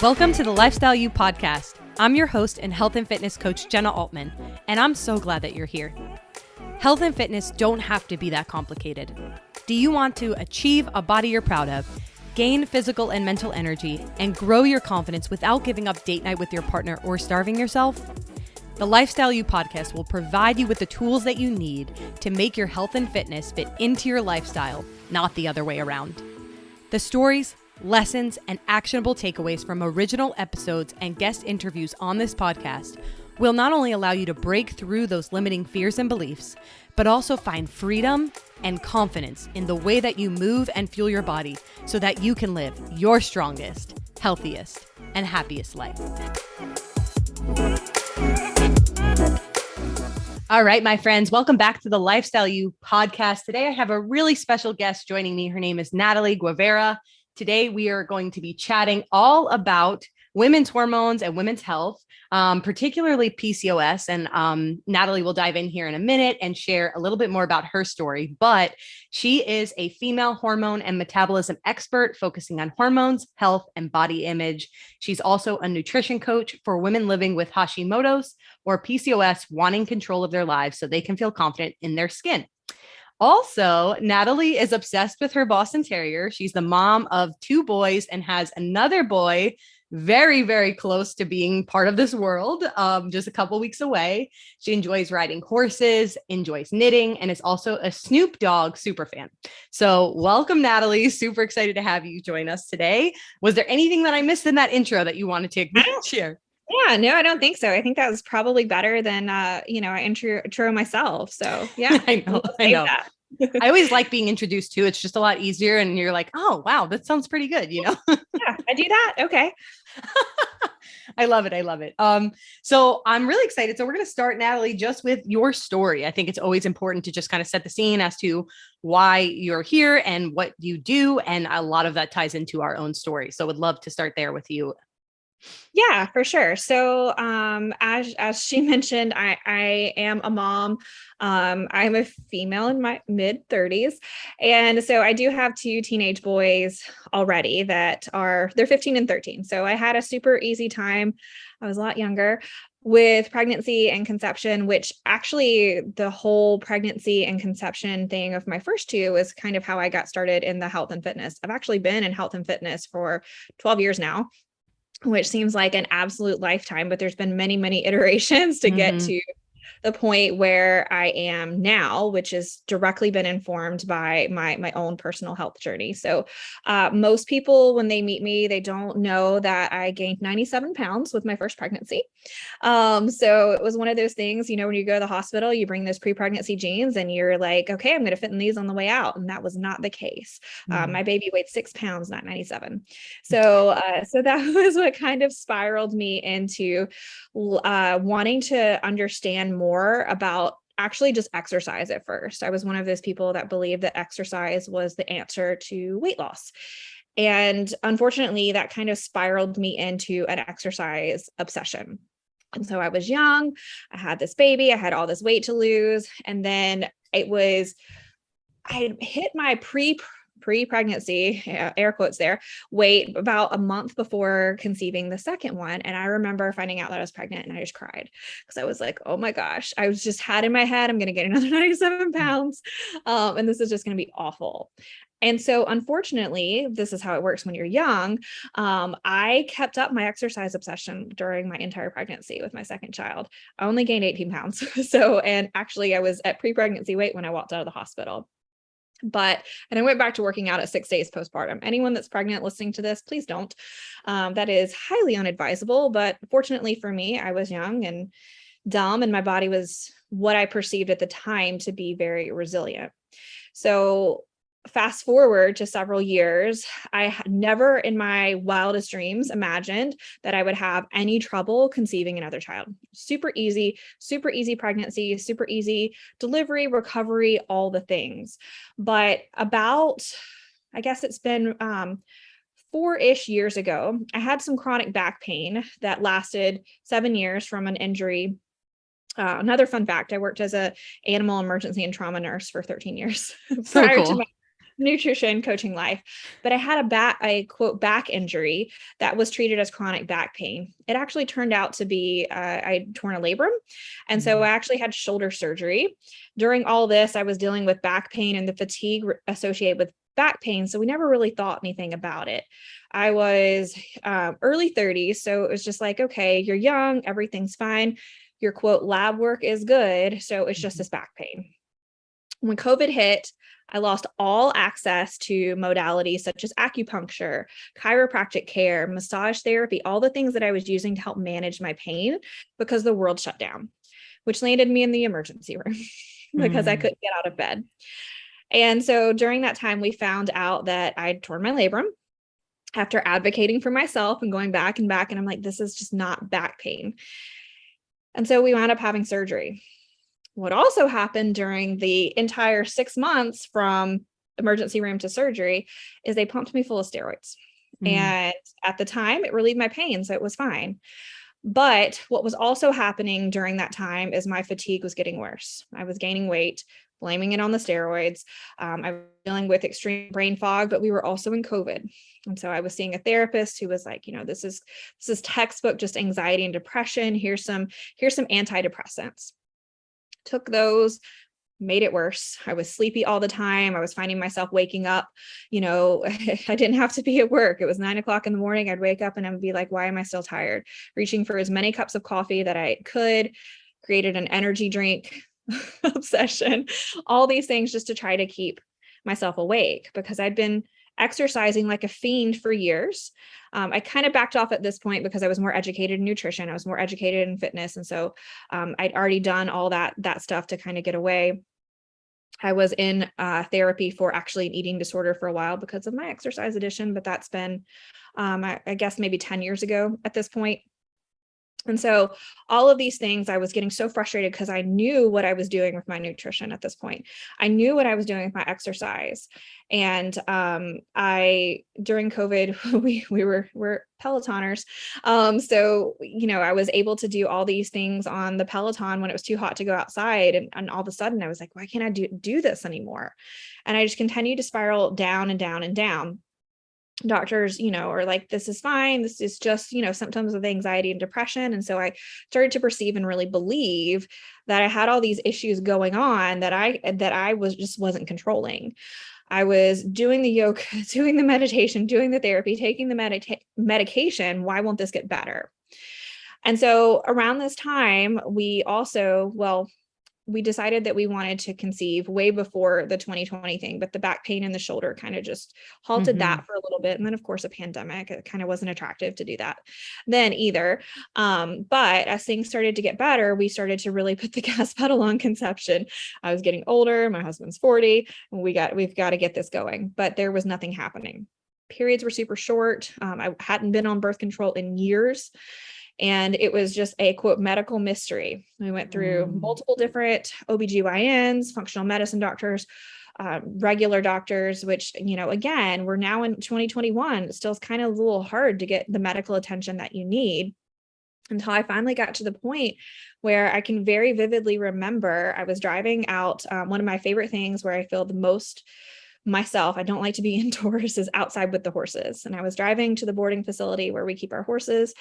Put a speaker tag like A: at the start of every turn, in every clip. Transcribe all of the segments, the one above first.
A: Welcome to the Lifestyle You podcast. I'm your host and health and fitness coach, Jenna Altman, and I'm so glad that you're here. Health and fitness don't have to be that complicated. Do you want to achieve a body you're proud of, gain physical and mental energy, and grow your confidence without giving up date night with your partner or starving yourself? The Lifestyle You podcast will provide you with the tools that you need to make your health and fitness fit into your lifestyle, not the other way around. The stories, lessons, and actionable takeaways from original episodes and guest interviews on this podcast will not only allow you to break through those limiting fears and beliefs, but also find freedom and confidence in the way that you move and fuel your body so that you can live your strongest, healthiest, and happiest life. All right, my friends, welcome back to the Lifestyle You podcast. Today, I have a really special guest joining me. Her name is Natalie Guevara. Today, we are going to be chatting all about women's hormones and women's health, particularly PCOS. And Natalie will dive in here in a minute and share a little bit more about her story. But she is a female hormone and metabolism expert focusing on hormones, health, and body image. She's also a nutrition coach for women living with Hashimoto's or PCOS, wanting control of their lives so they can feel confident in their skin. Also, Natalie is obsessed with her Boston Terrier. She's the mom of 2 boys and has another boy very, very close to being part of this world, just a couple weeks away. She enjoys riding horses, enjoys knitting, and is also a Snoop Dogg super fan. So welcome, Natalie. Super excited to have you join us today. Was there anything that I missed in that intro that you wanted to share?
B: Yeah, no, I don't think so. I think that was probably better than, I intro myself. So yeah,
A: I know. I always like being introduced to. It's just a lot easier. And you're like, oh, wow, that sounds pretty good.
B: Yeah, I do that. Okay.
A: I love it. So I'm really excited. So we're going to start, Natalie, just with your story. I think it's always important to just kind of set the scene as to why you're here and what you do. And a lot of that ties into our own story. So would love to start there with you.
B: Yeah, for sure. So, as she mentioned, I am a mom. I'm a female in my mid 30s. And so I do have 2 teenage boys already they're 15 and 13. So I had a super easy time. I was a lot younger with pregnancy and conception, which actually the whole pregnancy and conception thing of my first 2 is kind of how I got started in the health and fitness. I've actually been in health and fitness for 12 years now, which seems like an absolute lifetime, but there's been many, many iterations to get to the point where I am now, which has directly been informed by my own personal health journey. So most people, when they meet me, they don't know that I gained 97 pounds with my first pregnancy. So it was one of those things, when you go to the hospital, you bring those pre-pregnancy jeans and you're like, okay, I'm going to fit in these on the way out. And that was not the case. My baby weighed 6 pounds, not 97. So that was what kind of spiraled me into wanting to understand more about actually just exercise at first. I was one of those people that believed that exercise was the answer to weight loss. And unfortunately, that kind of spiraled me into an exercise obsession. And so I was young, I had this baby, I had all this weight to lose. And then I hit my pre-pregnancy, air quotes there, weight about a month before conceiving the second one. And I remember finding out that I was pregnant and I just cried because I was like, oh my gosh, I was just had in my head, I'm going to get another 97 pounds. And this is just going to be awful. And so unfortunately, this is how it works when you're young. I kept up my exercise obsession during my entire pregnancy with my second child. I only gained 18 pounds. And actually I was at pre-pregnancy weight when I walked out of the hospital. And I went back to working out at 6 days postpartum. Anyone that's pregnant listening to this, please don't. That is highly unadvisable. But fortunately for me, I was young and dumb, and my body was what I perceived at the time to be very resilient. So fast forward to several years, I never in my wildest dreams imagined that I would have any trouble conceiving another child. Super easy pregnancy, super easy delivery, recovery, all the things. But I guess it's been 4-ish years ago, I had some chronic back pain that lasted 7 years from an injury. Another fun fact, I worked as an animal emergency and trauma nurse for 13 years prior to my nutrition coaching life, but I had a quote back injury that was treated as chronic back pain. It actually turned out to be I torn a labrum, and so I actually had shoulder surgery. During all this, I was dealing with back pain and the fatigue associated with back pain, so we never really thought anything about it. I was early 30s, so it was just like, okay, you're young, everything's fine. Your quote lab work is good, so it's just this back pain. When COVID hit, I lost all access to modalities such as acupuncture, chiropractic care, massage therapy, all the things that I was using to help manage my pain because the world shut down, which landed me in the emergency room because I couldn't get out of bed. And so during that time, we found out that I'd torn my labrum after advocating for myself and going back and back. And I'm like, this is just not back pain. And so we wound up having surgery. What also happened during the entire 6 months from emergency room to surgery is they pumped me full of steroids. And at the time, it relieved my pain, so it was fine. But what was also happening during that time is my fatigue was getting worse. I was gaining weight, blaming it on the steroids. I was dealing with extreme brain fog, but we were also in COVID. And so I was seeing a therapist who was like, this is textbook, just anxiety and depression. Here's some antidepressants. Took those, made it worse. I was sleepy all the time. I was finding myself waking up, I didn't have to be at work. It was 9:00 in the morning. I'd wake up and I'd be like, why am I still tired? Reaching for as many cups of coffee that I could, created an energy drink obsession, all these things just to try to keep myself awake because I'd been exercising like a fiend for years. I kind of backed off at this point because I was more educated in nutrition. I was more educated in fitness. And so I'd already done all that stuff to kind of get away. I was in therapy for actually an eating disorder for a while because of my exercise addiction, but that's been, I guess maybe 10 years ago at this point. And so all of these things, I was getting so frustrated because I knew what I was doing with my nutrition at this point. I knew what I was doing with my exercise. And during COVID, we're Pelotoners. So, I was able to do all these things on the Peloton when it was too hot to go outside. And all of a sudden I was like, why can't I do this anymore? And I just continued to spiral down and down and down. Doctors, are like, this is fine. This is just, symptoms of anxiety and depression. And so I started to perceive and really believe that I had all these issues going on that I wasn't controlling. I was doing the yoga, doing the meditation, doing the therapy, taking the medication. Why won't this get better? And so around this time, we decided that we wanted to conceive way before the 2020 thing, but the back pain in the shoulder kind of just halted that for a little bit. And then of course a pandemic, it kind of wasn't attractive to do that then either. But as things started to get better, we started to really put the gas pedal on conception. I was getting older, my husband's 40, and we've got to get this going, but there was nothing happening. Periods were super short. I hadn't been on birth control in years. And it was just a quote medical mystery. We went through multiple different OBGYNs, functional medicine doctors, regular doctors, which, again, we're now in 2021. It still is kind of a little hard to get the medical attention that you need until I finally got to the point where I can very vividly remember I was driving out. One of my favorite things where I feel the most myself, I don't like to be indoors, is outside with the horses. And I was driving to the boarding facility where we keep our horses.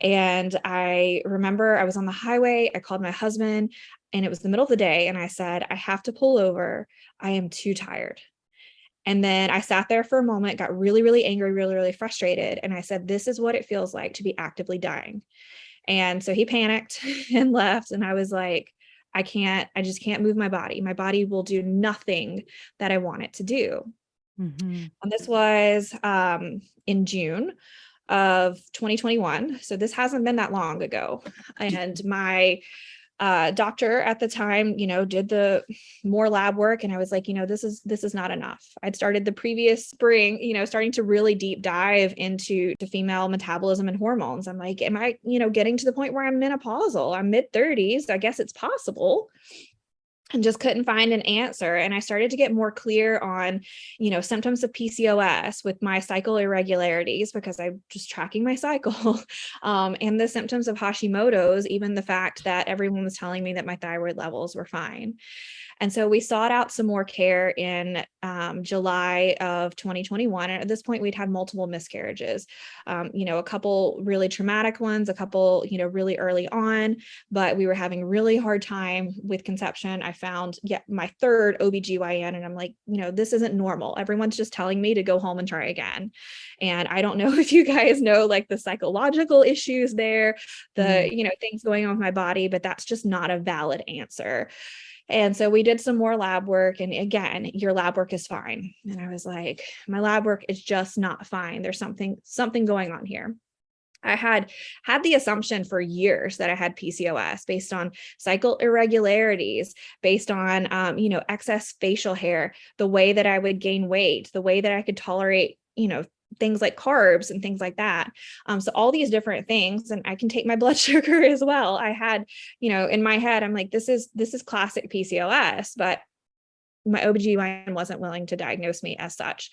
B: And I remember I was on the highway. I called my husband and it was the middle of the day. And I said, I have to pull over. I am too tired. And then I sat there for a moment, got really, really angry, really, really frustrated. And I said, this is what it feels like to be actively dying. And so he panicked and left. And I was like, I just can't move my body. My body will do nothing that I want it to do. And this was in June of 2021. So this hasn't been that long ago. And my doctor at the time, did the more lab work. And I was like, this is not enough. I'd started the previous spring, starting to really deep dive into female metabolism and hormones. I'm like, am I, getting to the point where I'm menopausal? I'm mid-30s. I guess it's possible. And just couldn't find an answer. And I started to get more clear on, symptoms of PCOS with my cycle irregularities because I'm just tracking my cycle, and the symptoms of Hashimoto's, even the fact that everyone was telling me that my thyroid levels were fine. And so we sought out some more care in July of 2021. And at this point, we'd had multiple miscarriages, a couple really traumatic ones, a couple, really early on, but we were having a really hard time with conception. I found my third OBGYN, and I'm like, this isn't normal. Everyone's just telling me to go home and try again. And I don't know if you guys know like the psychological issues there, the, things going on with my body, but that's just not a valid answer. And so we did some more lab work, and again, your lab work is fine. And I was like, my lab work is just not fine. There's something going on here. I had the assumption for years that I had PCOS based on cycle irregularities, based on, excess facial hair, the way that I would gain weight, the way that I could tolerate, things like carbs and things like that. So all these different things, and I can take my blood sugar as well. I had, in my head, I'm like, this is classic PCOS, but my OBGYN wasn't willing to diagnose me as such.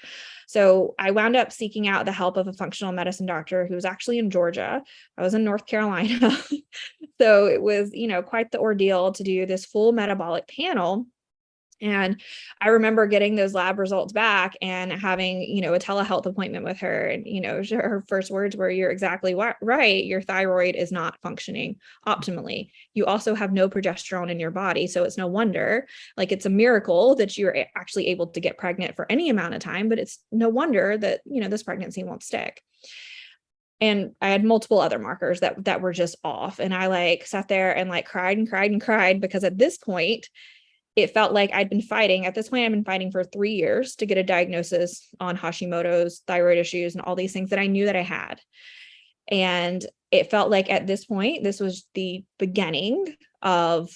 B: So I wound up seeking out the help of a functional medicine doctor who was actually in Georgia. I was in North Carolina. So it was, quite the ordeal to do this full metabolic panel. And I remember getting those lab results back and having, a telehealth appointment with her. And, her first words were, "You're exactly right. Your thyroid is not functioning optimally. You also have no progesterone in your body. So it's no wonder, like, it's a miracle that you're actually able to get pregnant for any amount of time, but it's no wonder that, this pregnancy won't stick." And I had multiple other markers that were just off. And I sat there and cried and cried and cried, because at this point, it felt like I'd been fighting. At this point, I've been fighting for 3 years to get a diagnosis on Hashimoto's, thyroid issues, and all these things that I knew that I had. And it felt like at this point, this was the beginning of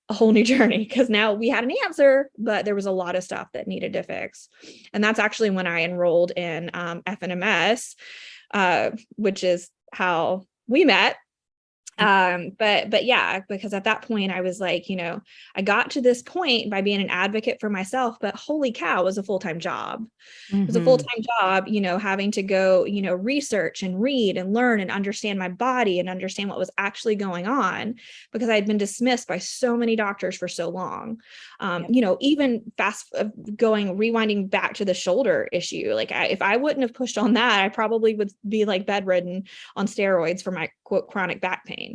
B: a whole new journey, because now we had an answer, but there was a lot of stuff that needed to fix. And that's actually when I enrolled in FNMS, which is how we met. But yeah, because at that point I was like, I got to this point by being an advocate for myself, but holy cow, it was a full-time job. It was a full-time job, having to go, research and read and learn and understand my body and understand what was actually going on, because I had been dismissed by so many doctors for so long. Even rewinding back to the shoulder issue, if I wouldn't have pushed on that, I probably would be bedridden on steroids for my quote chronic back pain.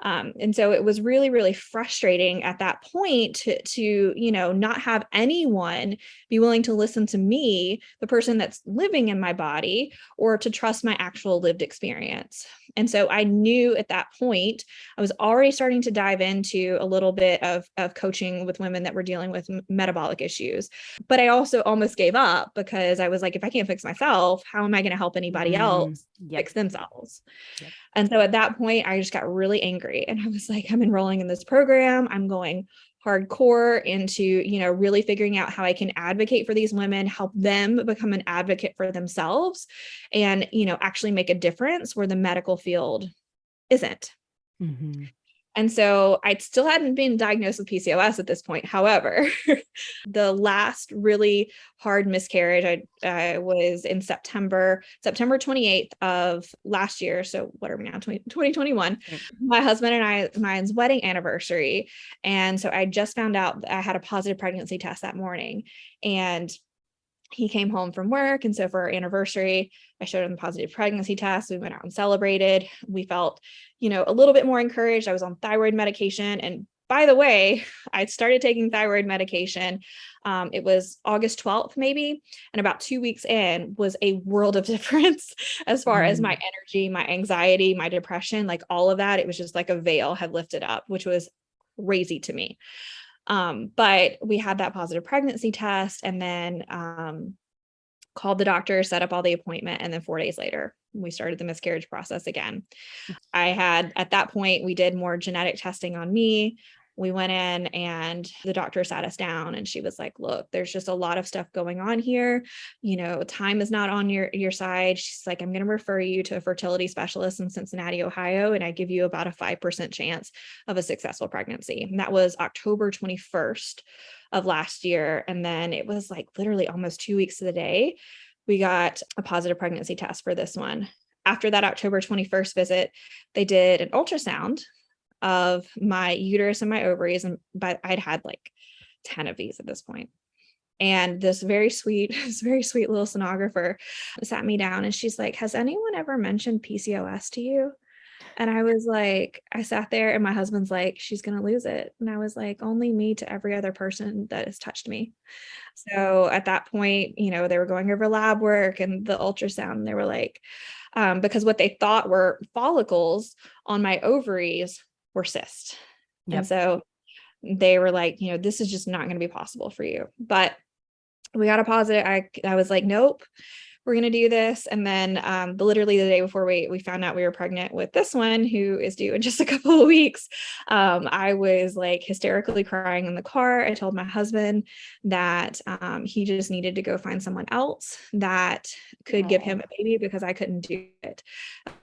B: And so it was really, really frustrating at that point to not have anyone be willing to listen to me, the person that's living in my body, or to trust my actual lived experience. And so I knew at that point, I was already starting to dive into a little bit of coaching with women that were dealing with metabolic issues. But I also almost gave up, because I was like, if I can't fix myself, how am I going to help anybody else fix themselves? Yep. And so at that point, I just got really angry, and I was like, I'm enrolling in this program. I'm going hardcore into, really figuring out how I can advocate for these women, help them become an advocate for themselves, and, actually make a difference where the medical field isn't. Mm-hmm. And so I still hadn't been diagnosed with PCOS at this point. However, the last really hard miscarriage, I was in September 28th of last year. So what are we now? 2021. My husband and mine's wedding anniversary. And so I just found out that I had a positive pregnancy test that morning. And he came home from work. And so for our anniversary, I showed him the positive pregnancy test. We went out and celebrated. We felt, a little bit more encouraged. I was on thyroid medication. And by the way, I started taking thyroid medication. It was August 12th, maybe. And about 2 weeks in was a world of difference as far as my energy, my anxiety, my depression, all of that. It was just like a veil had lifted up, which was crazy to me. But we had that positive pregnancy test, and then called the doctor, set up all the appointment. And then 4 days later, we started the miscarriage process again. At that point, we did more genetic testing on me. We went in, and the doctor sat us down, and she was like, look, there's just a lot of stuff going on here. Time is not on your side. She's like, I'm going to refer you to a fertility specialist in Cincinnati, Ohio. And I give you about a 5% chance of a successful pregnancy. And that was October 21st of last year. And then it was literally almost 2 weeks to the day, we got a positive pregnancy test for this one. After that October 21st visit, they did an ultrasound of my uterus and my ovaries. And I'd had 10 of these at this point. And this very sweet little sonographer sat me down and she's like, has anyone ever mentioned PCOS to you? And I was like, I sat there and my husband's like, she's going to lose it. And I was like, only me to every other person that has touched me. So at that point, they were going over lab work and the ultrasound. And they were like, because what they thought were follicles on my ovaries were cysts. Yep. And so they were like, this is just not going to be possible for you. But we got a positive. I was like, nope, we're going to do this. And then literally the day before we found out we were pregnant with this one, who is due in just a couple of weeks, I was like hysterically crying in the car. I told my husband that he just needed to go find someone else that could give him a baby because I couldn't do it.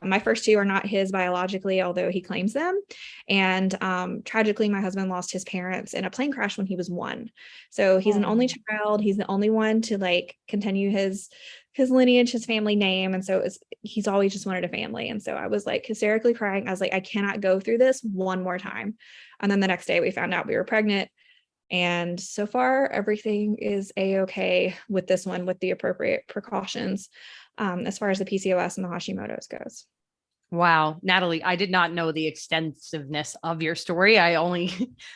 B: My first two are not his biologically, although he claims them. And tragically, my husband lost his parents in a plane crash when he was 1. So he's an only child. He's the only one to like continue his lineage, his family name. And so he's always just wanted a family. And so I was like hysterically crying. I was like, I cannot go through this one more time. And then the next day we found out we were pregnant. And so far, everything is a-okay with this one, with the appropriate precautions as far as the PCOS and the Hashimoto's goes.
A: Wow. Natalie, I did not know the extensiveness of your story.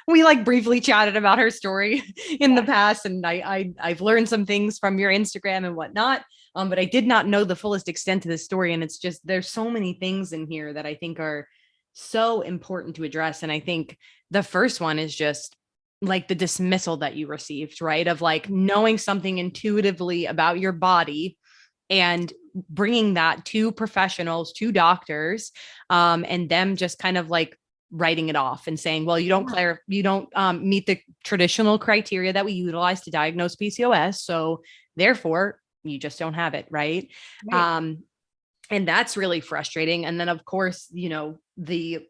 A: We like briefly chatted about her story in the past, and I've learned some things from your Instagram and whatnot. But I did not know the fullest extent to this story. And it's just, there's so many things in here that I think are so important to address. And I think the first one is just like the dismissal that you received, right? Of like knowing something intuitively about your body and bringing that to professionals, to doctors, and them just kind of like writing it off and saying, well, you don't meet the traditional criteria that we utilize to diagnose PCOS. So therefore you just don't have it. Right. And that's really frustrating. And then of course, the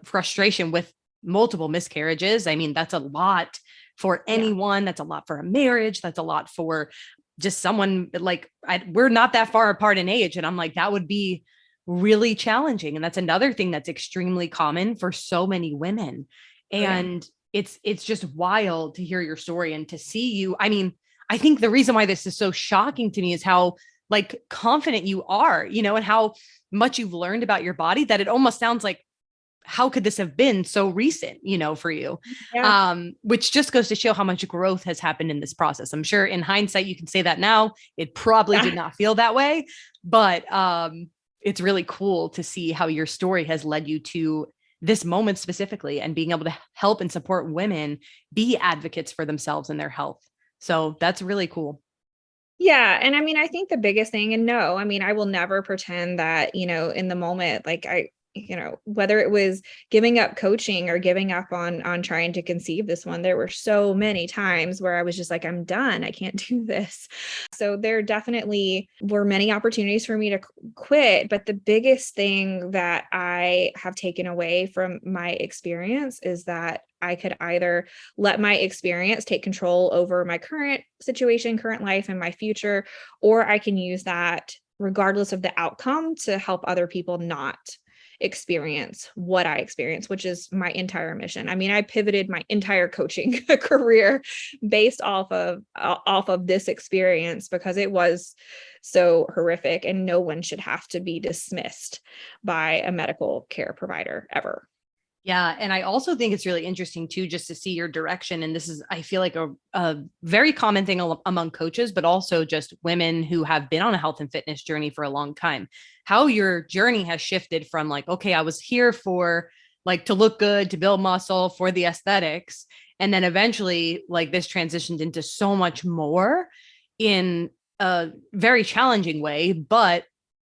A: frustration with multiple miscarriages. I mean, that's a lot for anyone. That's a lot for a marriage. That's a lot for just someone like we're not that far apart in age. And I'm like, that would be really challenging. And that's another thing that's extremely common for so many women. And it's just wild to hear your story and to see you. I mean, I think the reason why this is so shocking to me is how like confident you are, and how much you've learned about your body, that it almost sounds like, how could this have been so recent, for you? Which just goes to show how much growth has happened in this process. I'm sure in hindsight, you can say that now. It probably did not feel that way, but it's really cool to see how your story has led you to this moment specifically, and being able to help and support women be advocates for themselves and their health. So that's really cool.
B: Yeah. And I mean, I think the biggest thing, and no, I mean, I will never pretend that, in the moment, like whether it was giving up coaching or giving up on trying to conceive this one, there were so many times where I was just like, I'm done. I can't do this. So there definitely were many opportunities for me to quit. But the biggest thing that I have taken away from my experience is that I could either let my experience take control over my current situation, current life, and my future, or I can use that regardless of the outcome to help other people not experience what I experienced, which is my entire mission. I mean, I pivoted my entire coaching career based off of this experience because it was so horrific, and no one should have to be dismissed by a medical care provider ever.
A: Yeah. And I also think it's really interesting too, just to see your direction. And this is, I feel like a very common thing among coaches, but also just women who have been on a health and fitness journey for a long time, how your journey has shifted from like, okay, I was here for like to look good, to build muscle, for the aesthetics. And then eventually like this transitioned into so much more in a very challenging way, but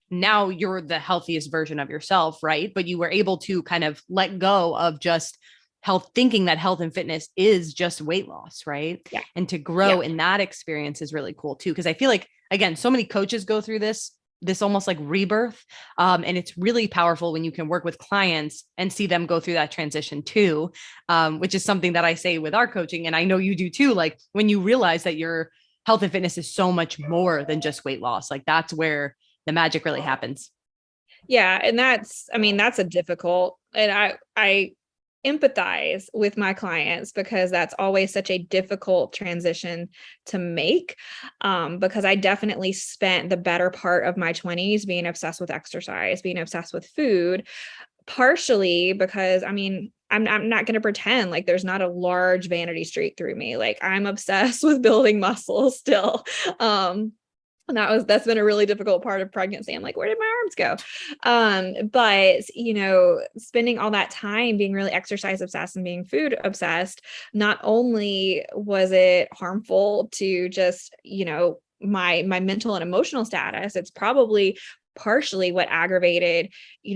A: now you're the healthiest version of yourself, right? But you were able to kind of let go of just health, thinking that health and fitness is just weight loss, right?
B: Yeah.
A: And to grow in that experience is really cool too. Because I feel like, again, so many coaches go through this almost like rebirth. And it's really powerful when you can work with clients and see them go through that transition too, which is something that I say with our coaching. And I know you do too. Like when you realize that your health and fitness is so much more than just weight loss, like that's where the magic really happens.
B: Yeah. And that's a difficult, and I empathize with my clients because that's always such a difficult transition to make. Because I definitely spent the better part of my 20s being obsessed with exercise, being obsessed with food, partially because I'm not going to pretend like there's not a large vanity streak through me. Like I'm obsessed with building muscle still. And that's been a really difficult part of pregnancy. I'm like, where did my arms go? But spending all that time being really exercise obsessed and being food obsessed, not only was it harmful to just, my mental and emotional status, it's probably partially what aggravated,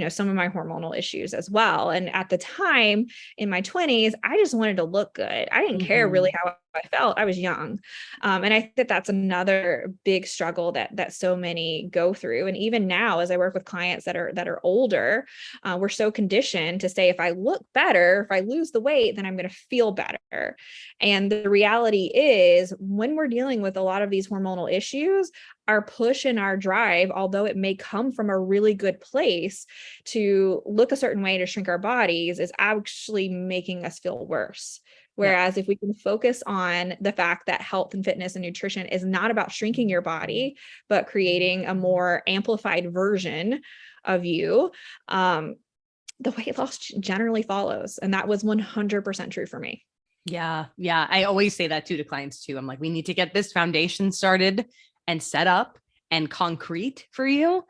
B: some of my hormonal issues as well. And at the time in my 20s, I just wanted to look good. I didn't care really how I felt. I was young. And I think that's another big struggle that so many go through. And even now, as I work with clients that are older, we're so conditioned to say, if I look better, if I lose the weight, then I'm going to feel better. And the reality is, when we're dealing with a lot of these hormonal issues, our push and our drive, although it may come from a really good place to look a certain way to shrink our bodies, is actually making us feel worse. Whereas if we can focus on the fact that health and fitness and nutrition is not about shrinking your body, but creating a more amplified version of you, the weight loss generally follows. And that was 100% true for me.
A: Yeah. Yeah. I always say that too to clients too. I'm like, we need to get this foundation started and set up and concrete for you.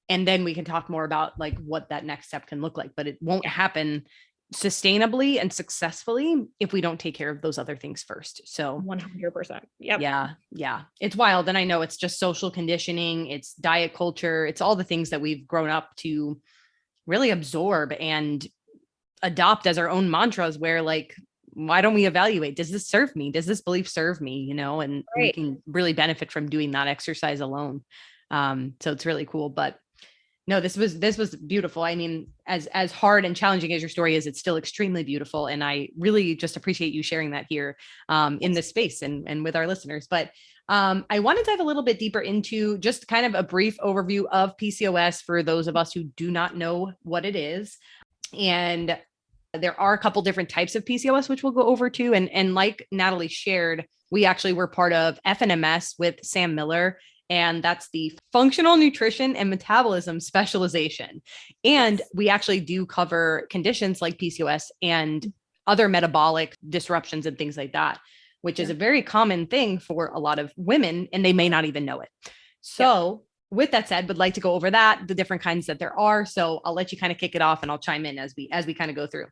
A: And then we can talk more about like what that next step can look like, but it won't happen sustainably and successfully if we don't take care of those other things first. So
B: 100%. Yep.
A: Yeah. Yeah. It's wild. And I know it's just social conditioning. It's diet culture. It's all the things that we've grown up to really absorb and adopt as our own mantras, where like, why don't we evaluate? Does this serve me? Does this belief serve me? And we can really benefit from doing that exercise alone. So it's really cool, but no, this was beautiful. I mean, as hard and challenging as your story is, it's still extremely beautiful. And I really just appreciate you sharing that here in this space and with our listeners. But I want to dive a little bit deeper into just kind of a brief overview of PCOS for those of us who do not know what it is. And there are a couple different types of PCOS, which we'll go over too. And like Natalie shared, we actually were part of FNMS with Sam Miller. And that's the functional nutrition and metabolism specialization. And we actually do cover conditions like PCOS and other metabolic disruptions and things like that, which is a very common thing for a lot of women, and they may not even know it. So with that said, would like to go over that, the different kinds that there are. So I'll let you kind of kick it off and I'll chime in as we kind of go through.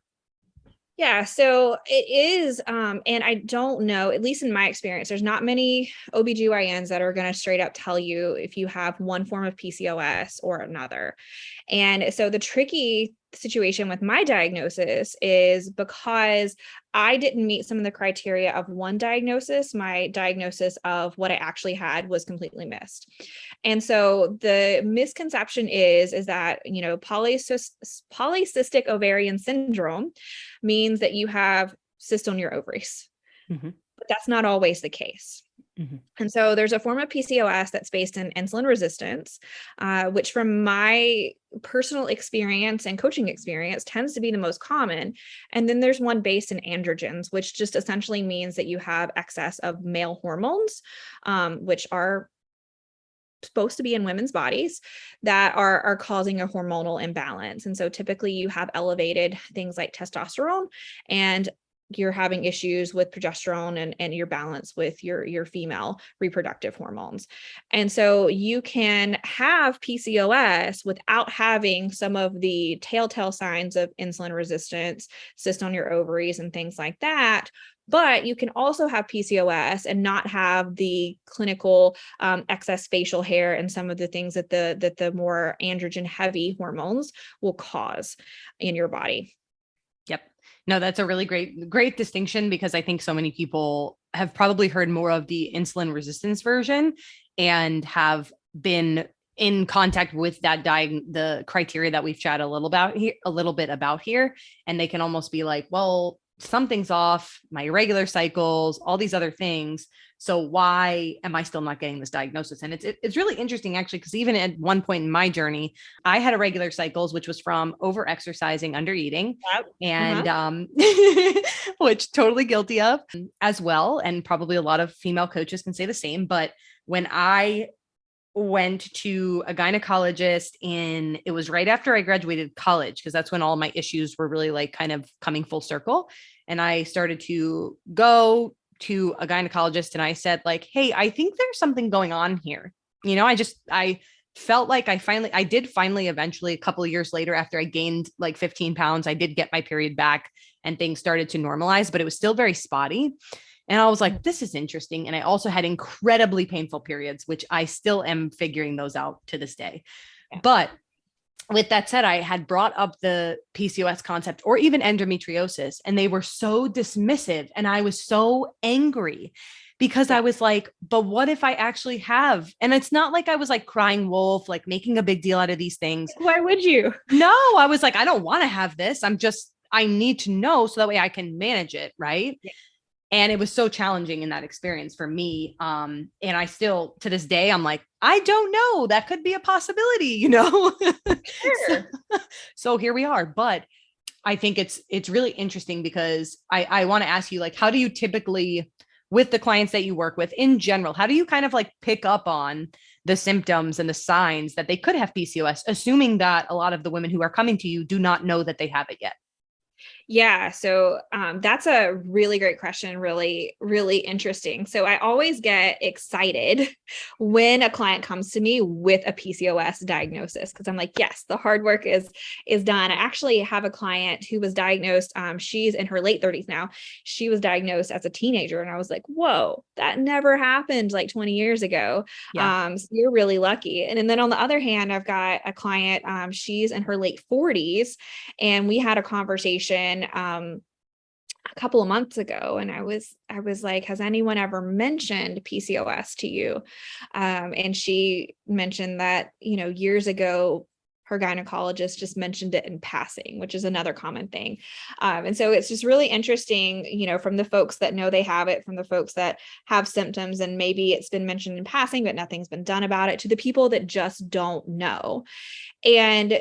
B: Yeah, so it is, and I don't know, at least in my experience, there's not many OBGYNs that are going to straight up tell you if you have one form of PCOS or another. And so the tricky situation with my diagnosis is because I didn't meet some of the criteria of one diagnosis, my diagnosis of what I actually had was completely missed. And so the misconception is that, polycystic ovarian syndrome means that you have cysts on your ovaries, but that's not always the case. And so there's a form of PCOS that's based in insulin resistance, which from my personal experience and coaching experience tends to be the most common. And then there's one based in androgens, which just essentially means that you have excess of male hormones, which are supposed to be in women's bodies that are causing a hormonal imbalance. And so typically you have elevated things like testosterone, and you're having issues with progesterone and your balance with your female reproductive hormones. And so you can have PCOS without having some of the telltale signs of insulin resistance, cyst on your ovaries, and things like that. But you can also have PCOS and not have the clinical excess facial hair and some of the things that the more androgen heavy hormones will cause in your body.
A: Yep. No, that's a really great distinction, because I think so many people have probably heard more of the insulin resistance version and have been in contact with that the criteria that we've chatted a little bit about here. And they can almost be like, well, something's off, my irregular cycles, all these other things. So why am I still not getting this diagnosis? And it's really interesting actually, because even at one point in my journey, I had irregular cycles, which was from over exercising, under eating,
B: Yep.
A: and which totally guilty of as well. And probably a lot of female coaches can say the same. But when I went to a gynecologist it was right after I graduated college, because that's when all my issues were really like kind of coming full circle. And I started to go to a gynecologist and I said like, hey, I think there's something going on here. I felt like I did finally eventually a couple of years later, after I gained like 15 pounds, I did get my period back and things started to normalize, but it was still very spotty. And I was like, this is interesting. And I also had incredibly painful periods, which I still am figuring those out to this day. Yeah. But with that said, I had brought up the PCOS concept or even endometriosis, and they were so dismissive. And I was so angry because I was like, but what if I actually have? And it's not like I was like crying wolf, like making a big deal out of these things.
B: Why would you?
A: No, I was like, I don't want to have this. I need to know so that way I can manage it. Right. Yeah. And it was so challenging in that experience for me. And I still, to this day, I'm like, I don't know. That could be a possibility, Sure. So here we are. But I think it's really interesting because I want to ask you, like, how do you typically, with the clients that you work with in general, how do you kind of like pick up on the symptoms and the signs that they could have PCOS, assuming that a lot of the women who are coming to you do not know that they have it yet?
B: Yeah. So that's a really great question. Really, really interesting. So I always get excited when a client comes to me with a PCOS diagnosis, because I'm like, yes, the hard work is done. I actually have a client who was diagnosed. She's in her late 30s now. She was diagnosed as a teenager. And I was like, whoa, that never happened like 20 years ago. Yeah. So you're really lucky. And then on the other hand, I've got a client, she's in her late 40s, and we had a conversation a couple of months ago, and I was like, has anyone ever mentioned PCOS to you? And she mentioned that, years ago, her gynecologist just mentioned it in passing, which is another common thing. And so it's just really interesting, from the folks that know they have it, from the folks that have symptoms, and maybe it's been mentioned in passing, but nothing's been done about it, to the people that just don't know. And,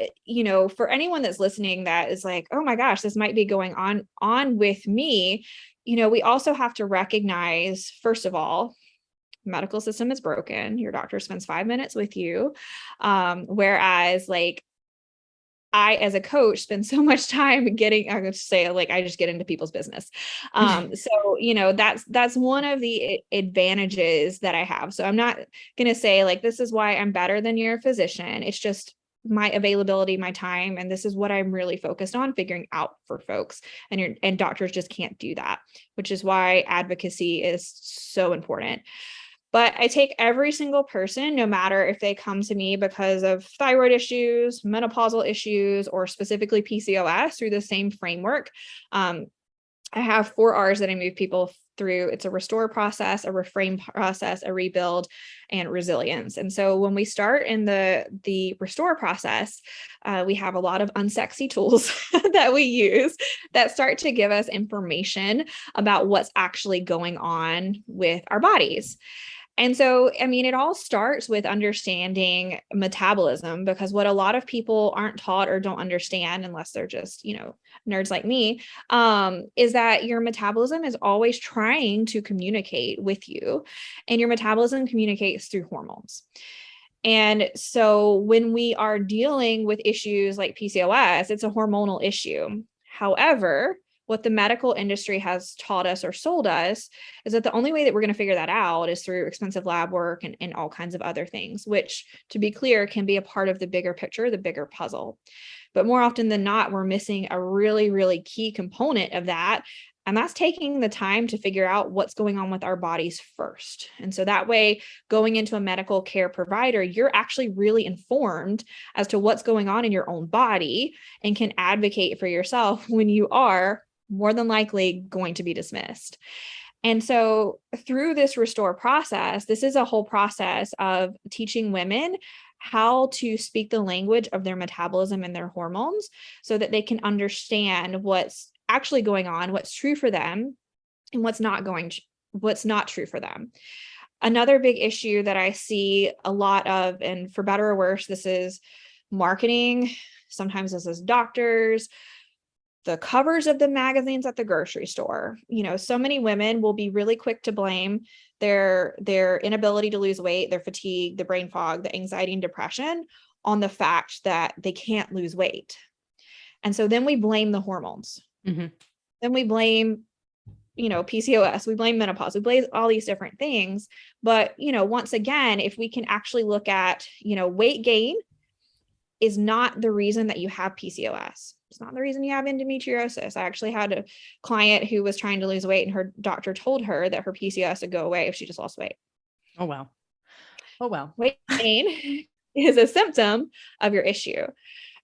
B: for anyone that's listening that is like, oh my gosh, this might be going on with me, we also have to recognize, first of all, medical system is broken. Your doctor spends 5 minutes with you. Whereas like I, as a coach, spend so much time I'm going to say, like, I just get into people's business. So, that's one of the advantages that I have. So I'm not going to say like, this is why I'm better than your physician. It's just my availability, my time. And this is what I'm really focused on figuring out for folks. And doctors just can't do that, which is why advocacy is so important. But I take every single person, no matter if they come to me because of thyroid issues, menopausal issues, or specifically PCOS, through the same framework. I have 4 R's that I move people through. It's a restore process, a reframe process, a rebuild, and resilience. And so when we start in the restore process, we have a lot of unsexy tools that we use that start to give us information about what's actually going on with our bodies. And so, it all starts with understanding metabolism, because what a lot of people aren't taught or don't understand, unless they're just, nerds like me, is that your metabolism is always trying to communicate with you, and your metabolism communicates through hormones. And so when we are dealing with issues like PCOS, it's a hormonal issue. However, what the medical industry has taught us or sold us is that the only way that we're going to figure that out is through expensive lab work and all kinds of other things, which, to be clear, can be a part of the bigger picture, the bigger puzzle. But more often than not, we're missing a really, really key component of that. And that's taking the time to figure out what's going on with our bodies first. And so that way, going into a medical care provider, you're actually really informed as to what's going on in your own body and can advocate for yourself when you are more than likely going to be dismissed. And so through this restore process, this is a whole process of teaching women how to speak the language of their metabolism and their hormones so that they can understand what's actually going on, what's true for them, and what's not true for them. Another big issue that I see a lot of, and for better or worse, this is marketing. Sometimes this is doctors, the covers of the magazines at the grocery store. So many women will be really quick to blame their inability to lose weight, their fatigue, the brain fog, the anxiety and depression on the fact that they can't lose weight. And so then we blame the hormones.
A: Mm-hmm.
B: Then we blame, PCOS, we blame menopause, we blame all these different things. But, once again, if we can actually look at, weight gain is not the reason that you have PCOS. It's not the reason you have endometriosis. I actually had a client who was trying to lose weight, and her doctor told her that her PCOS would go away if she just lost weight.
A: Oh, wow. Oh, wow.
B: Weight gain is a symptom of your issue.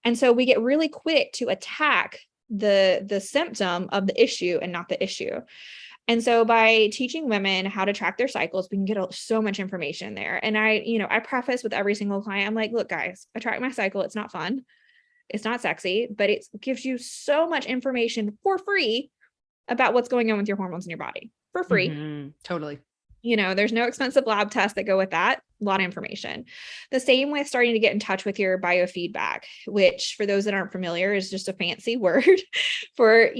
B: And so we get really quick to attack the symptom of the issue and not the issue. And so by teaching women how to track their cycles, we can get so much information there. And I preface with every single client, I'm like, look, guys, I track my cycle. It's not fun. It's not sexy, but it gives you so much information for free about what's going on with your hormones in your body for free.
A: Mm-hmm. Totally.
B: There's no expensive lab tests that go with that. A lot of information. The same with starting to get in touch with your biofeedback, which for those that aren't familiar is just a fancy word for,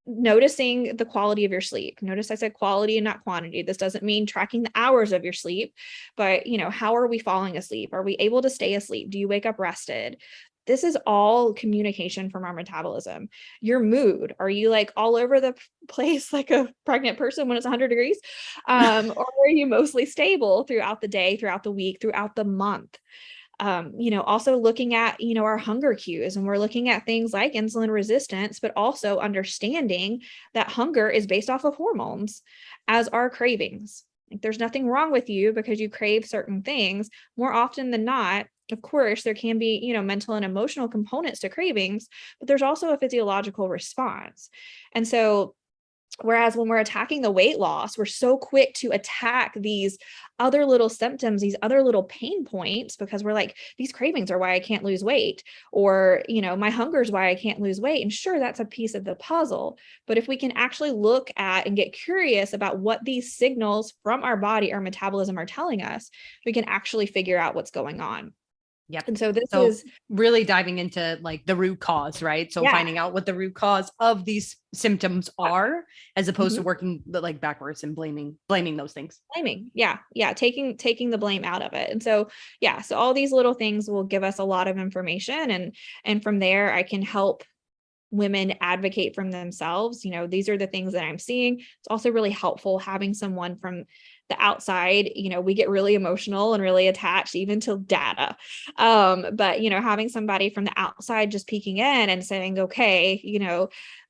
B: noticing the quality of your sleep. Notice I said quality and not quantity. This doesn't mean tracking the hours of your sleep, but how are we falling asleep? Are we able to stay asleep? Do you wake up rested? This is all communication from our metabolism. Your mood, are you like all over the place like a pregnant person when it's 100 degrees? Or are you mostly stable throughout the day, throughout the week, throughout the month? Also looking at, our hunger cues, and we're looking at things like insulin resistance, but also understanding that hunger is based off of hormones, as are cravings. Like, there's nothing wrong with you because you crave certain things. More often than not, of course, there can be, mental and emotional components to cravings, but there's also a physiological response. And so whereas when we're attacking the weight loss, we're so quick to attack these other little symptoms, these other little pain points, because we're like, these cravings are why I can't lose weight, or, my hunger is why I can't lose weight. And sure, that's a piece of the puzzle. But if we can actually look at and get curious about what these signals from our body, our metabolism are telling us, we can actually figure out what's going on.
A: Yep.
B: And so this
A: so
B: is
A: really diving into like the root cause, right? So finding out what the root cause of these symptoms are, as opposed to working like backwards and blaming those things.
B: Yeah. Taking the blame out of it. And so, so all these little things will give us a lot of information. And from there, I can help women advocate for themselves. These are the things that I'm seeing. It's also really helpful having someone from the outside. We get really emotional and really attached even to data. But having somebody from the outside just peeking in and saying, okay,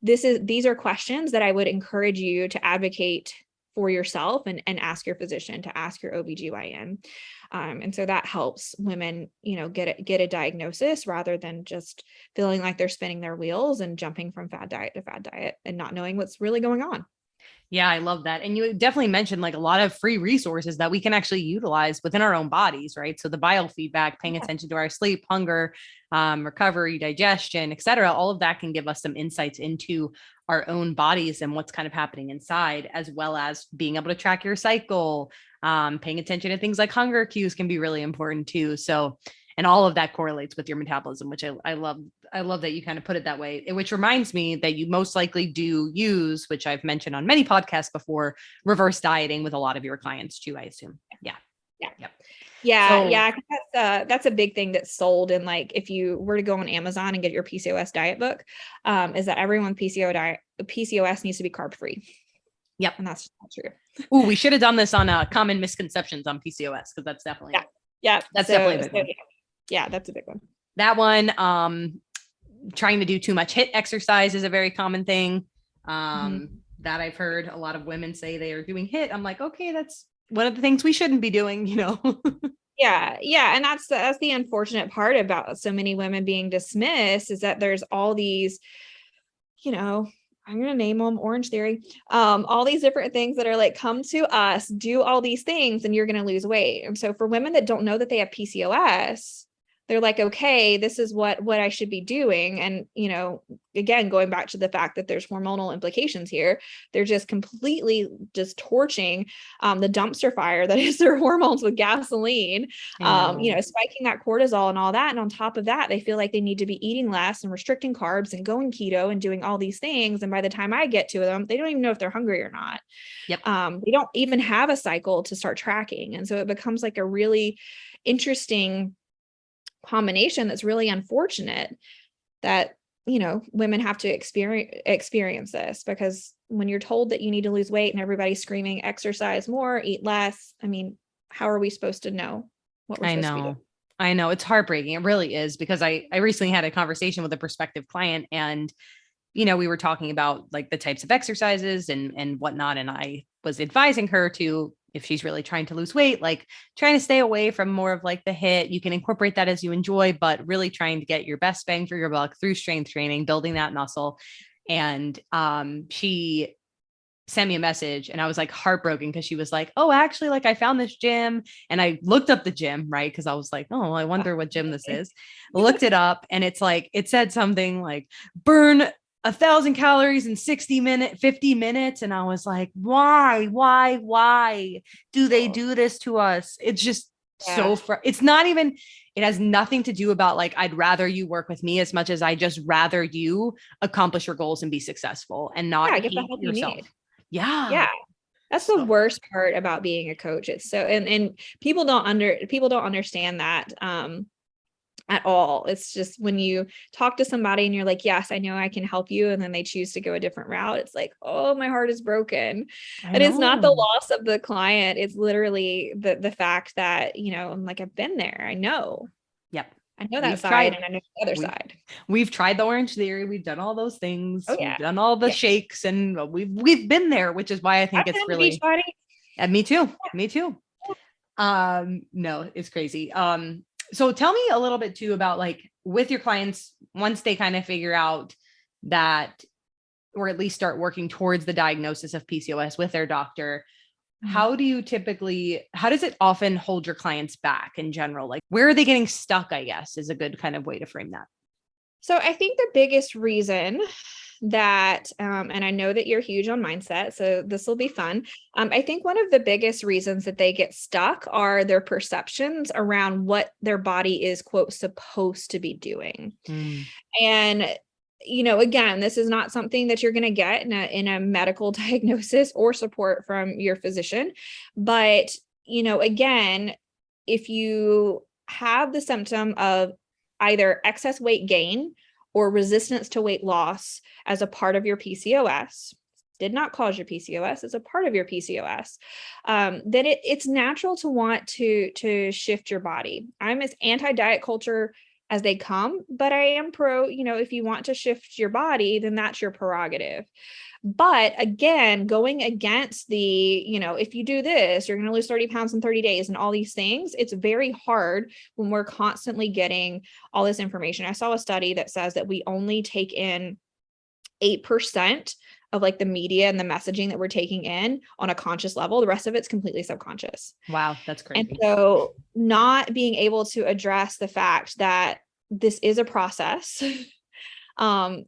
B: these are questions that I would encourage you to advocate for yourself and ask your physician, to ask your OBGYN. And so that helps women, get a diagnosis rather than just feeling like they're spinning their wheels and jumping from fad diet to fad diet and not knowing what's really going on.
A: Yeah, I love that. And you definitely mentioned like a lot of free resources that we can actually utilize within our own bodies, right? So the biofeedback, paying attention to our sleep, hunger, recovery, digestion, et cetera, all of that can give us some insights into our own bodies and what's kind of happening inside, as well as being able to track your cycle. Paying attention to things like hunger cues can be really important too. So, and all of that correlates with your metabolism, which I love. I love that you kind of put it that way, which reminds me that you most likely do use, which I've mentioned on many podcasts before, reverse dieting with a lot of your clients too, I assume. Yeah.
B: That's a big thing that's sold. And like, if you were to go on Amazon and get your PCOS diet book, is that everyone PCOS needs to be carb free.
A: Yep.
B: And that's not true.
A: Ooh, we should have done this on common misconceptions on PCOS, because that's definitely, definitely a big one.
B: Yeah, that's a big one.
A: That one, trying to do too much HIIT exercise is a very common thing that I've heard a lot of women say they are doing HIIT. I'm like, okay, that's one of the things we shouldn't be doing,
B: Yeah. And that's the unfortunate part about so many women being dismissed, is that there's all these, I'm going to name them Orange Theory, all these different things that are like, come to us, do all these things, and you're going to lose weight. And so for women that don't know that they have PCOS, they're like, okay, this is what I should be doing. And, again, going back to the fact that there's hormonal implications here, they're just completely just torching the dumpster fire that is their hormones with gasoline, spiking that cortisol and all that. And on top of that, they feel like they need to be eating less and restricting carbs and going keto and doing all these things. And by the time I get to them, they don't even know if they're hungry or not.
A: Yep.
B: They don't even have a cycle to start tracking. And so it becomes like a really interesting combination that's really unfortunate that women have to experience this, because when you're told that you need to lose weight and everybody's screaming exercise more, eat less, I mean, how are we supposed to know what we're supposed to be doing?
A: I know it's heartbreaking. It really is, because I recently had a conversation with a prospective client, and we were talking about like the types of exercises and whatnot, and I was advising her to, if she's really trying to lose weight, like trying to stay away from more of like the HIIT. You can incorporate that as you enjoy, but really trying to get your best bang for your buck through strength training, building that muscle. And she sent me a message, and I was like heartbroken, because she was like, oh, actually, like I found this gym, and I looked up the gym, right? Because I was like, oh, I wonder what gym this is. Looked it up, and it's like, it said something like burn 1,000 calories in 50 minutes. And I was like, why do they do this to us? It's just it's not even, it has nothing to do about like, I'd rather you work with me as much as I just rather you accomplish your goals and be successful and not
B: get the help
A: yourself.
B: you need.
A: Yeah.
B: That's the worst part about being a coach. It's so, and people don't understand that at all. It's just when you talk to somebody and you're like, yes, I know I can help you, and then they choose to go a different route, it's like, oh, my heart is broken. And it's not the loss of the client. It's literally the fact that, I'm like, I've been there. I know.
A: Yep.
B: I know that side, and I know the other side.
A: We've tried the Orange Theory. We've done all those things.
B: Oh, yeah.
A: We've done all the shakes, and we've been there, which is why I think it's really, and me too. No, it's crazy. So tell me a little bit too about like with your clients, once they kind of figure out that, or at least start working towards the diagnosis of PCOS with their doctor, how does it often hold your clients back in general? Like, where are they getting stuck, I guess, is a good kind of way to frame that.
B: So I think the biggest reason that, and I know that you're huge on mindset, so this will be fun. I think one of the biggest reasons that they get stuck are their perceptions around what their body is, quote, supposed to be doing. And, again, this is not something that you're going to get in a medical diagnosis or support from your physician. But, again, if you have the symptom of either excess weight gain or resistance to weight loss as a part of your PCOS, did not cause your PCOS, as a part of your PCOS, then it's natural to want to shift your body. I'm as anti-diet culture as they come, but I am pro, if you want to shift your body, then that's your prerogative. But again, going against the, if you do this, you're going to lose 30 pounds in 30 days and all these things, it's very hard when we're constantly getting all this information. I saw a study that says that we only take in 8% of like the media and the messaging that we're taking in on a conscious level. The rest of it's completely subconscious.
A: Wow, that's crazy.
B: And so not being able to address the fact that this is a process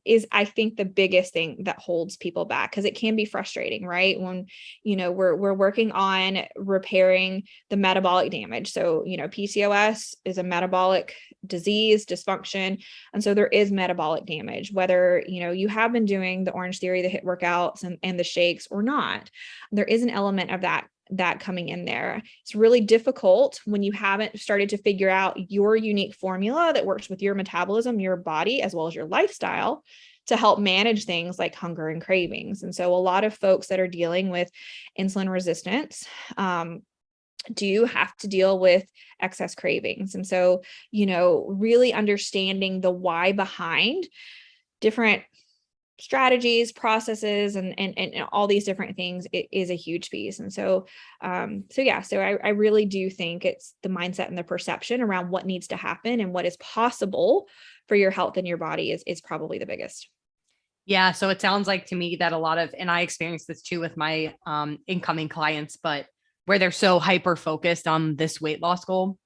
B: is, I think, the biggest thing that holds people back, because it can be frustrating, right? When, we're working on repairing the metabolic damage. So, PCOS is a metabolic disease, dysfunction. And so there is metabolic damage, whether, you have been doing the Orange Theory, the HIIT workouts and the shakes or not, there is an element of that coming in there. It's really difficult when you haven't started to figure out your unique formula that works with your metabolism, your body, as well as your lifestyle, to help manage things like hunger and cravings. And so a lot of folks that are dealing with insulin resistance do have to deal with excess cravings. And so, really understanding the why behind different strategies, processes, and all these different things, it is a huge piece. And so I really do think it's the mindset and the perception around what needs to happen and what is possible for your health and your body is probably the biggest.
A: Yeah. So it sounds like to me that a lot of, and I experienced this too with my incoming clients, but where they're so hyper focused on this weight loss goal,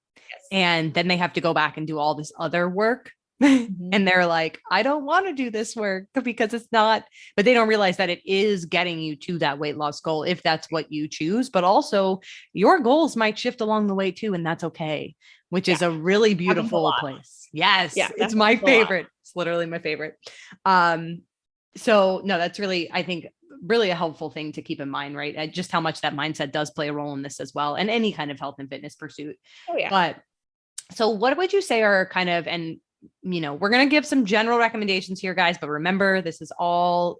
A: And then they have to go back and do all this other work.
B: Mhm.
A: And they're like, I don't want to do this work because it's not, but they don't realize that it is getting you to that weight loss goal if that's what you choose. But also your goals might shift along the way too. And that's okay, which is a really beautiful place. Yes.
B: Yeah,
A: It's my favorite. It's literally my favorite. So no, that's really, I think, really a helpful thing to keep in mind, right? Just how much that mindset does play a role in this as well, and any kind of health and fitness pursuit.
B: Oh yeah.
A: But so what would you say are kind of, and we're going to give some general recommendations here, guys, but remember, this is all,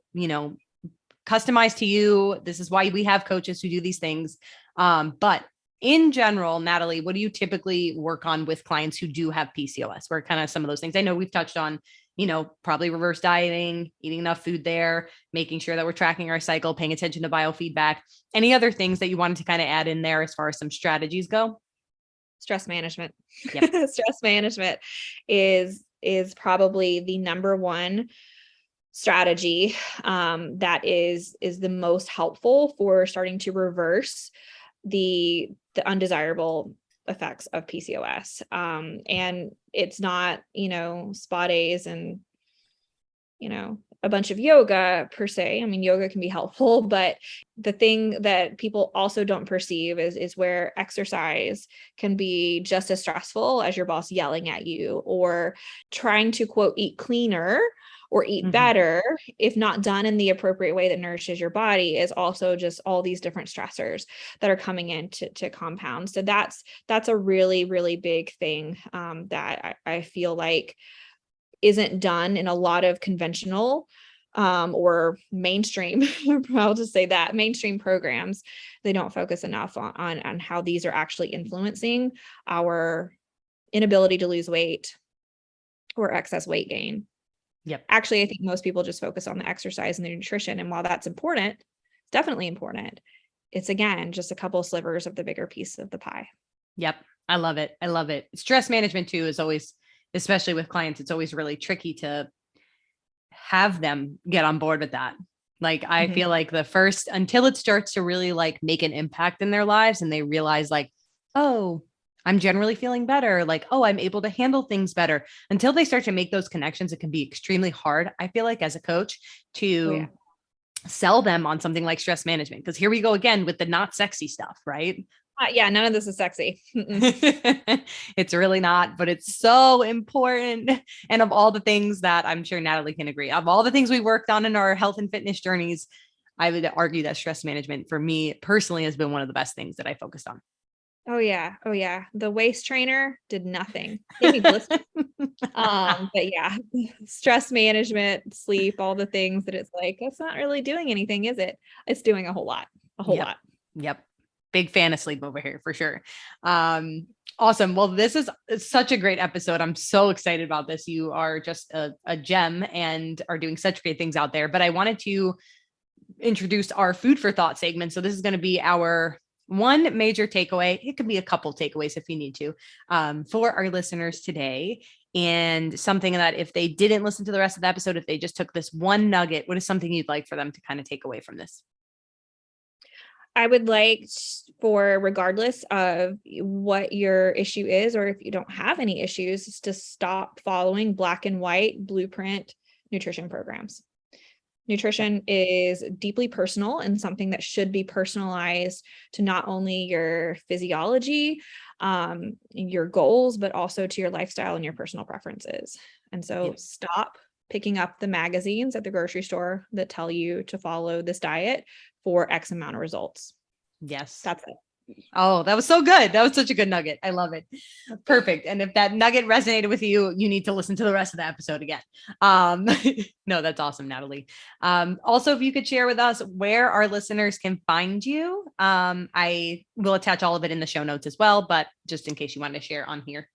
A: customized to you. This is why we have coaches who do these things. But in general, Natalie, what do you typically work on with clients who do have PCOS? What are kind of some of those things? I know we've touched on, probably reverse dieting, eating enough food there, making sure that we're tracking our cycle, paying attention to biofeedback. Any other things that you wanted to kind of add in there as far as some strategies go?
B: Stress management.
A: Yep.
B: Stress management is probably the number one strategy that is the most helpful for starting to reverse the undesirable effects of PCOS. And it's not, spa days and, a bunch of yoga per se. I mean, yoga can be helpful, but the thing that people also don't perceive is where exercise can be just as stressful as your boss yelling at you, or trying to quote, eat cleaner or eat better, if not done in the appropriate way that nourishes your body, is also just all these different stressors that are coming in to compound. So that's a really, really big thing that I feel like isn't done in a lot of conventional or mainstream, I'll just say that, mainstream programs. They don't focus enough on how these are actually influencing our inability to lose weight or excess weight gain.
A: Yep.
B: Actually, I think most people just focus on the exercise and the nutrition. And while that's important, it's definitely important, it's, again, just a couple slivers of the bigger piece of the pie.
A: Yep. I love it. I love it. Stress management too is always, especially with clients, it's always really tricky to have them get on board with that. Like, I feel like until it starts to really like make an impact in their lives and they realize like, oh, I'm generally feeling better. Like, oh, I'm able to handle things better. Until they start to make those connections, it can be extremely hard, I feel like, as a coach to sell them on something like stress management. Because here we go again with the not sexy stuff, right?
B: Yeah, none of this is sexy.
A: It's really not, but it's so important. And of all the things that I'm sure Natalie can agree, of all the things we worked on in our health and fitness journeys, I would argue that stress management for me personally has been one of the best things that I focused on.
B: Oh yeah. Oh yeah. The waist trainer did nothing. Gave me blisters. But yeah, stress management, sleep, all the things that it's like, it's not really doing anything, is it? It's doing a whole lot. Lot.
A: Yep. Big fan of sleep over here for sure. Awesome. Well, this is such a great episode. I'm so excited about this. You are just a gem and are doing such great things out there. But I wanted to introduce our food for thought segment. So this is going to be our one major takeaway. It could be a couple takeaways if you need to, for our listeners today. And something that if they didn't listen to the rest of the episode, if they just took this one nugget, what is something you'd like for them to kind of take away from this?
B: I would like for, regardless of what your issue is, or if you don't have any issues, is to stop following black and white blueprint nutrition programs. Nutrition is deeply personal and something that should be personalized to not only your physiology, your goals, but also to your lifestyle and your personal preferences. And so stop picking up the magazines at the grocery store that tell you to follow this diet for X amount of results.
A: Yes.
B: That's it.
A: Oh, that was so good. That was such a good nugget. I love it. Perfect. And if that nugget resonated with you, you need to listen to the rest of the episode again. No, that's awesome, Natalie. Also, if you could share with us where our listeners can find you, I will attach all of it in the show notes as well, but just in case you want to share on here.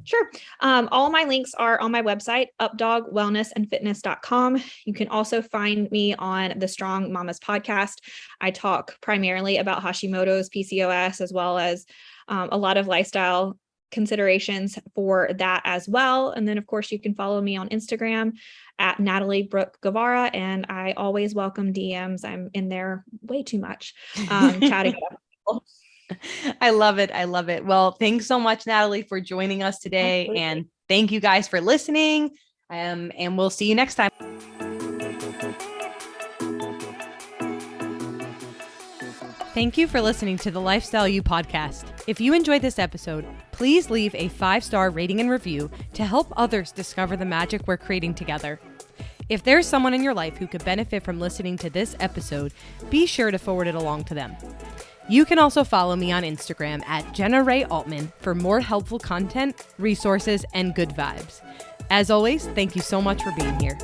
B: Sure. All my links are on my website, updogwellnessandfitness.com. You can also find me on the Strong Mamas podcast. I talk primarily about Hashimoto's, PCOS, as well as a lot of lifestyle considerations for that as well. And then, of course, you can follow me on Instagram at Natalie Guevara, and I always welcome DMs. I'm in there way too much, chatting about people.
A: I love it. I love it. Well, thanks so much, Natalie, for joining us today.
B: Absolutely.
A: And thank you guys for listening. And we'll see you next time. Thank you for listening to the Lifestyle You podcast. If you enjoyed this episode, please leave a 5-star rating and review to help others discover the magic we're creating together. If there's someone in your life who could benefit from listening to this episode, be sure to forward it along to them. You can also follow me on Instagram at Jenna Ray Altman for more helpful content, resources, and good vibes. As always, thank you so much for being here.